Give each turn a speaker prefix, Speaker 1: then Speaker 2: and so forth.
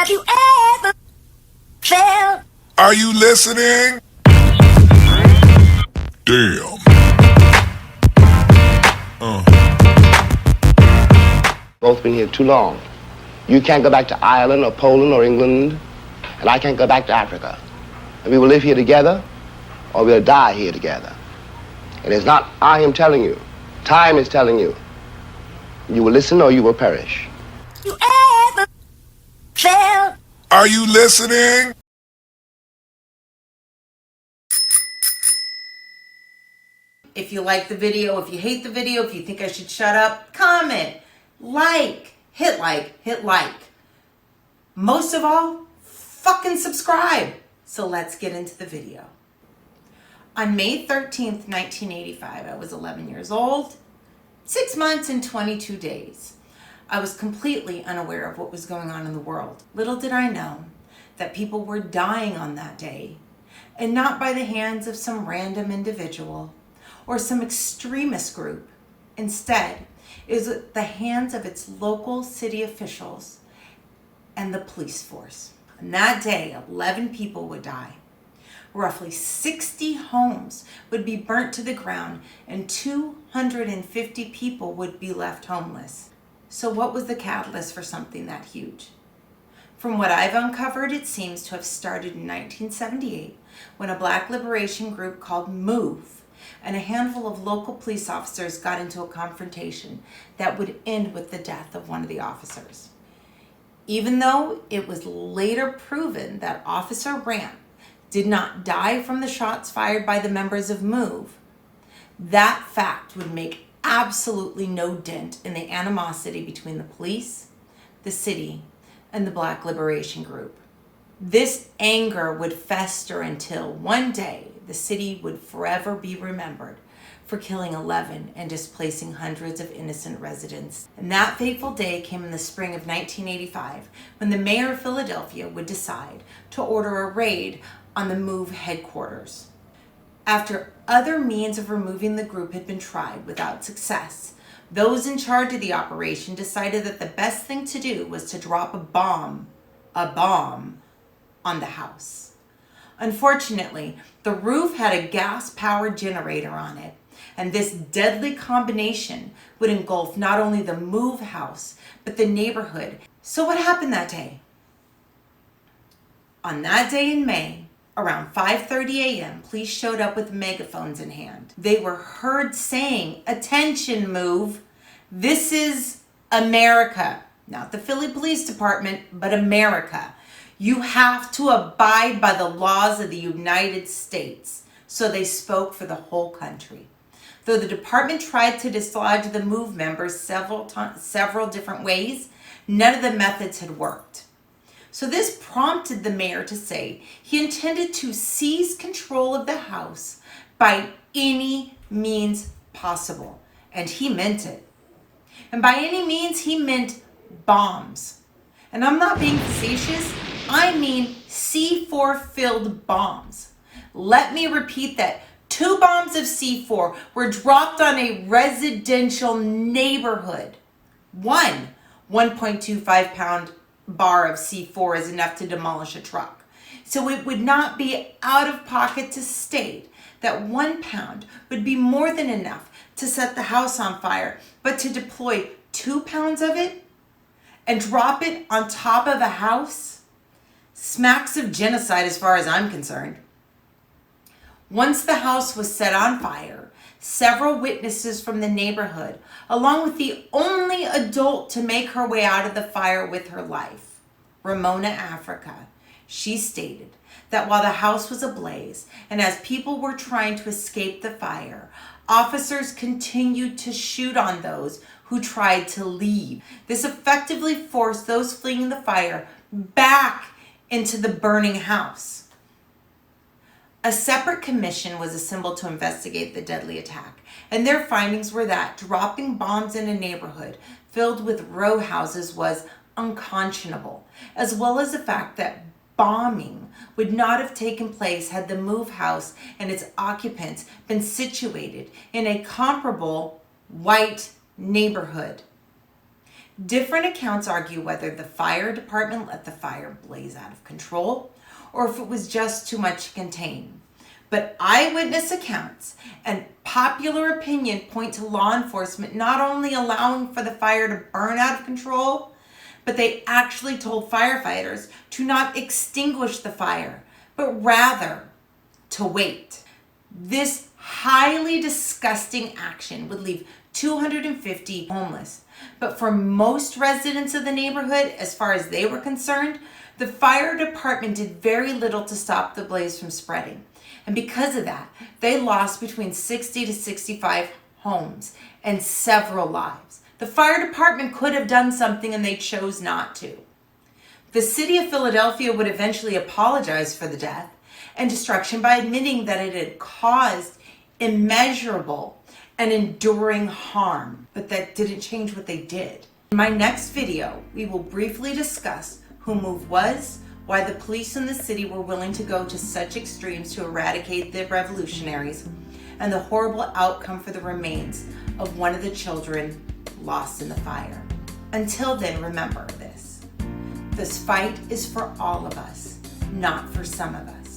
Speaker 1: Have you ever felt?
Speaker 2: Are you listening? Damn.
Speaker 3: Both been here too long. You can't go back to Ireland or Poland or England, and I can't go back to Africa. And we will live here together, or we'll die here together. And it's not I am telling you. Time is telling you. You will listen or you will perish.
Speaker 1: You ever felt?
Speaker 2: Are you listening?
Speaker 4: If you like the video, if you hate the video, if you think I should shut up, comment, hit like. Most of all, fucking subscribe. So let's get into the video. On May 13th, 1985, I was 11 years old, 6 months and 22 days. I was completely unaware of what was going on in the world. Little did I know that people were dying on that day, and not by the hands of some random individual or some extremist group. Instead, it was at the hands of its local city officials and the police force. On that day, 11 people would die. Roughly 60 homes would be burnt to the ground and 250 people would be left homeless. So what was the catalyst for something that huge? From what I've uncovered, it seems to have started in 1978 when a Black liberation group called MOVE and a handful of local police officers got into a confrontation that would end with the death of one of the officers. Even though it was later proven that Officer Ramp did not die from the shots fired by the members of MOVE, that fact would make absolutely no dent in the animosity between the police, the city, and the Black liberation group. This anger would fester until one day the city would forever be remembered for killing 11 and displacing hundreds of innocent residents. And that fateful day came in the spring of 1985 when the mayor of Philadelphia would decide to order a raid on the MOVE headquarters. After other means of removing the group had been tried without success, those in charge of the operation decided that the best thing to do was to drop a bomb on the house. Unfortunately, the roof had a gas-powered generator on it, and this deadly combination would engulf not only the MOVE house, but the neighborhood. So what happened that day? On that day in May, around 5:30 a.m., police showed up with megaphones in hand. They were heard saying, "Attention, MOVE. This is America." Not the Philly Police Department, but America. You have to abide by the laws of the United States. So they spoke for the whole country. Though the department tried to dislodge the MOVE members several different ways, none of the methods had worked. So this prompted the mayor to say he intended to seize control of the house by any means possible. And he meant it. And by any means, he meant bombs. And I'm not being facetious. I mean C4-filled bombs. Let me repeat that. 2 bombs of C4 were dropped on a residential neighborhood. One 1.25-pound bar of C4 is enough to demolish a truck. So it would not be out of pocket to state that 1 pound would be more than enough to set the house on fire, but to deploy 2 pounds of it and drop it on top of a house smacks of genocide as far as I'm concerned. Once the house was set on fire, several witnesses from the neighborhood, along with the only adult to make her way out of the fire with her life, Ramona Africa, she stated that while the house was ablaze and as people were trying to escape the fire, officers continued to shoot on those who tried to leave. This effectively forced those fleeing the fire back into the burning house. A separate commission was assembled to investigate the deadly attack, and their findings were that dropping bombs in a neighborhood filled with row houses was unconscionable, as well as the fact that bombing would not have taken place had the MOVE house and its occupants been situated in a comparable white neighborhood. Different accounts argue whether the fire department let the fire blaze out of control or if it was just too much to contain. But eyewitness accounts and popular opinion point to law enforcement not only allowing for the fire to burn out of control, but they actually told firefighters to not extinguish the fire, but rather to wait. This highly disgusting action would leave 250 homeless. But for most residents of the neighborhood, as far as they were concerned, the fire department did very little to stop the blaze from spreading. And because of that, they lost between 60 to 65 homes and several lives. The fire department could have done something and they chose not to. The city of Philadelphia would eventually apologize for the death and destruction by admitting that it had caused immeasurable and enduring harm, but that didn't change what they did. In my next video, we will briefly discuss who MOVE was, why the police in the city were willing to go to such extremes to eradicate the revolutionaries, and the horrible outcome for the remains of one of the children lost in the fire. Until then, remember this. This fight is for all of us, not for some of us.